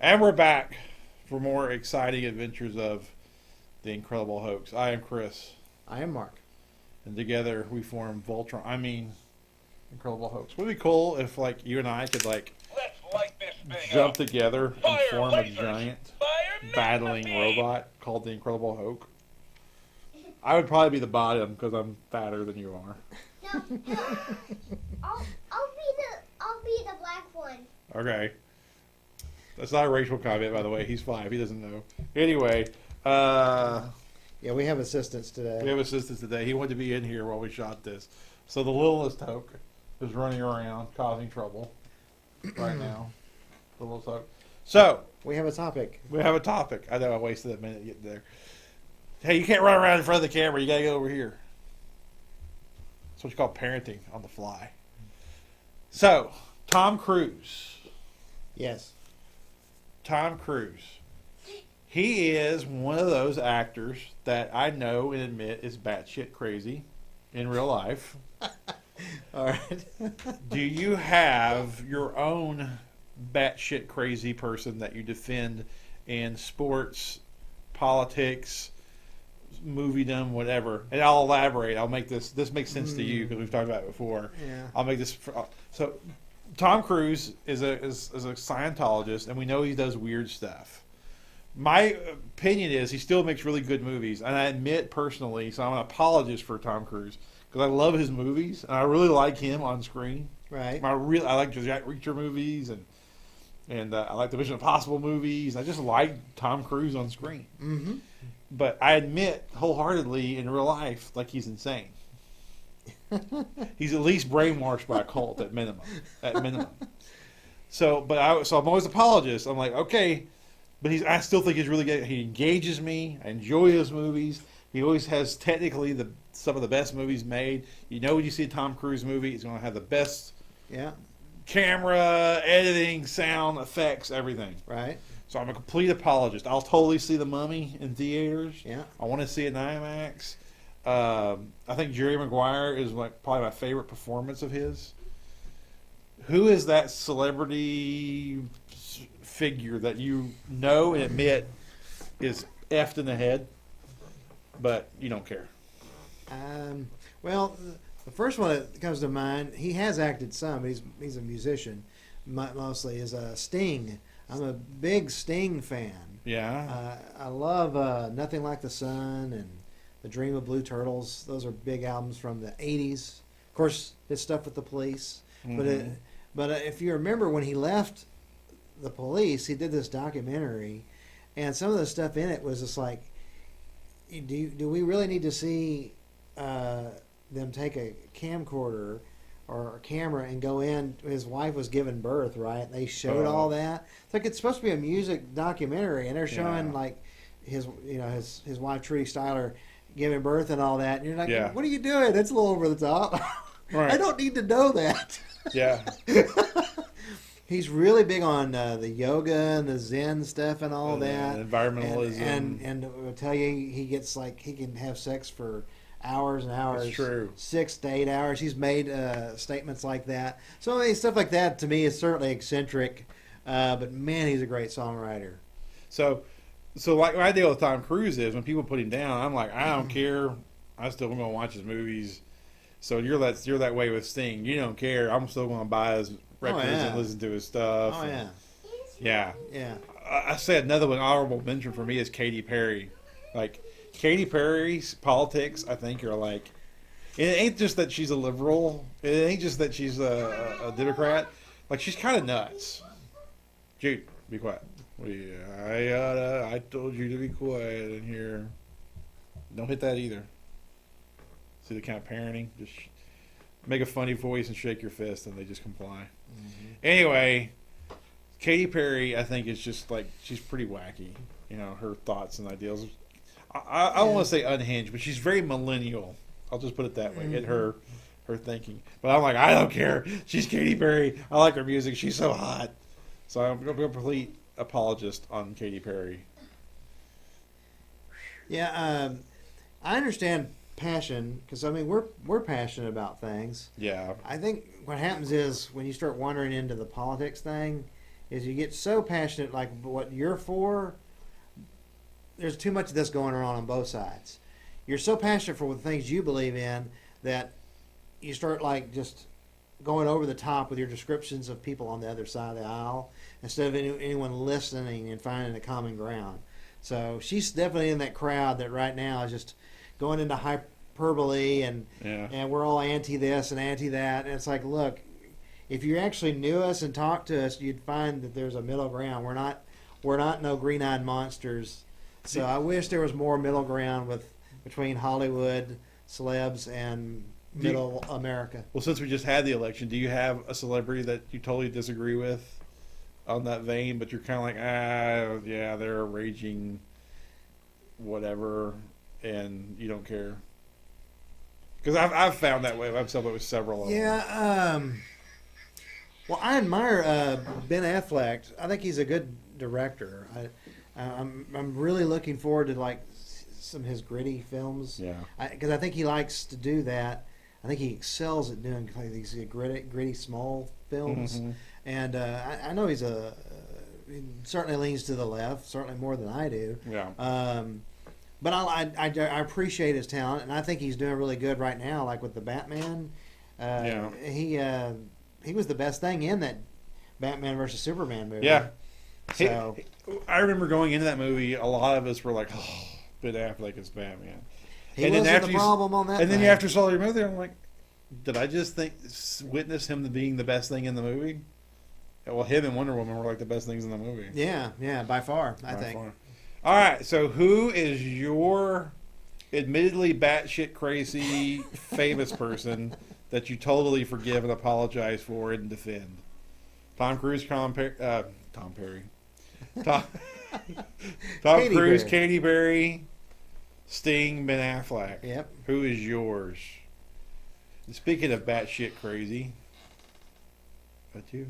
And we're back for more exciting adventures of the Incredible Hoax. I am Chris. I am Mark. And together we form Voltron. Incredible Hoax. Would it be cool if, like, you and I could, like, Let's light this thing jump up. together and Fire form a lasers. giant Fire battling lasers. robot called the Incredible Hoax? I would probably be the bottom because I'm fatter than you are. No, I'll be the black one. Okay. That's not a racial comment, by the way. He's 5. He doesn't know. Anyway, yeah, we have assistants today. we have assistants today. He wanted to be in here while we shot this. So the littlest Hoke is running around causing trouble right now. The littlest Hoke. So, We have a topic. we have a topic. I know I wasted a minute getting there. Hey, you can't run around in front of the camera. You got to go over here. That's what you call parenting on the fly. So, Tom Cruise. Yes. Tom Cruise. He is one of those actors that I know and admit is batshit crazy in real life. All right. Do you have your own batshit crazy person that you defend in sports, politics, moviedom, whatever? And I'll elaborate. I'll make this makes sense to you because we've talked about it before. Yeah. I'll make this. So, Tom Cruise is a Scientologist, and we know he does weird stuff. My opinion is he still makes really good movies, and I admit personally, so I'm an apologist for Tom Cruise because I love his movies, and I really like him on screen. Right. I like the Jack Reacher movies, and I like the Mission Impossible movies. I just like Tom Cruise on screen. Mm-hmm. But I admit wholeheartedly in real life, like he's insane. He's at least brainwashed by a cult at minimum. So I'm always apologist. I'm like, okay, but I still think he's really good. He engages me. I enjoy his movies. He always has technically some of the best movies made. You know, when you see a Tom Cruise movie, it's going to have the best camera, editing, sound, effects, everything. Right. So I'm a complete apologist. I'll totally see The Mummy in theaters. Yeah. I want to see it in IMAX. I think Jerry Maguire is probably my favorite performance of his. Who is that celebrity figure that you know and admit is effed in the head, but you don't care? Well, the first one that comes to mind, he has acted some, but he's a musician, mostly, is Sting. I'm a big Sting fan. Yeah. I love Nothing Like the Sun and The Dream of Blue Turtles. Those are big albums from the 80s. Of course, his stuff with the Police. Mm-hmm. But if you remember when he left the Police, he did this documentary, and some of the stuff in it was just like, do we really need to see them take a camcorder or a camera and go in? His wife was giving birth, right? They showed all that. It's like it's supposed to be a music documentary, and they're showing like his wife Trudy Styler giving birth and all that. And you're like, what are you doing? That's a little over the top. Right. I don't need to know that. Yeah. He's really big on the yoga and the Zen stuff and all that. Environmentalism. And I'll tell you, he can have sex for hours and hours. It's true. 6 to 8 hours. He's made statements like that. So I mean, stuff like that to me is certainly eccentric. But man, he's a great songwriter. So like my deal with Tom Cruise is when people put him down, I'm like, I don't care. I still going to watch his movies. So you're that way with Sting. You don't care. I'm still going to buy his records and listen to his stuff. Oh, yeah. Yeah. Yeah. I say another one, honorable mention for me is Katy Perry. Like, Katy Perry's politics, I think, are like, it ain't just that she's a liberal. It ain't just that she's a Democrat. Like, she's kind of nuts. Jude, be quiet. I told you to be quiet in here. Don't hit that either. See the kind of parenting? Just make a funny voice and shake your fist, and they just comply. Mm-hmm. Anyway, Katy Perry, I think, is just like, she's pretty wacky. You know, her thoughts and ideals. I don't want to say unhinged, but she's very millennial. I'll just put it that way. In her thinking. But I'm like, I don't care. She's Katy Perry. I like her music. She's so hot. So I'm a complete apologist on Katy Perry. Yeah, I understand passion because I mean we're passionate about things. Yeah. I think what happens is when you start wandering into the politics thing, is you get so passionate like what you're for. There's too much of this going on both sides. You're so passionate for the things you believe in that you start like just going over the top with your descriptions of people on the other side of the aisle instead of anyone listening and finding a common ground. So she's definitely in that crowd that right now is just going into hyperbole and we're all anti this and anti that. And it's like, look, if you actually knew us and talked to us, you'd find that there's a middle ground. We're not no green-eyed monsters. So I wish there was more middle ground between Hollywood celebs and middle America. Well, since we just had the election, do you have a celebrity that you totally disagree with on that vein, but you're kind of like, yeah, they're a raging whatever, and you don't care? Because I've found that way. I've said that with several of them. Yeah. Well, I admire Ben Affleck. I think he's a good director. I'm really looking forward to like some of his gritty films. Yeah. Because I think he likes to do that. I think he excels at doing like these gritty small films. Mm-hmm. And I know he certainly leans to the left, certainly more than I do. Yeah. But I appreciate his talent, and I think he's doing really good right now, like with the Batman. He was the best thing in that Batman versus Superman movie. Yeah. So I remember going into that movie, a lot of us were like, oh, Ben Affleck is Batman. he And then wasn't after the you- problem on that. And then thing. after saw your movie, I'm like, did I just witness him being the best thing in the movie? Well, him and Wonder Woman were like the best things in the movie. Yeah, by far, I By think. far. All right, so who is your admittedly batshit crazy famous person that you totally forgive and apologize for and defend? Tom Cruise, Tom Perry, Tom Katy Cruise, Perry. Katy Perry, Sting, Ben Affleck. Yep. Who is yours? And speaking of batshit crazy, that you?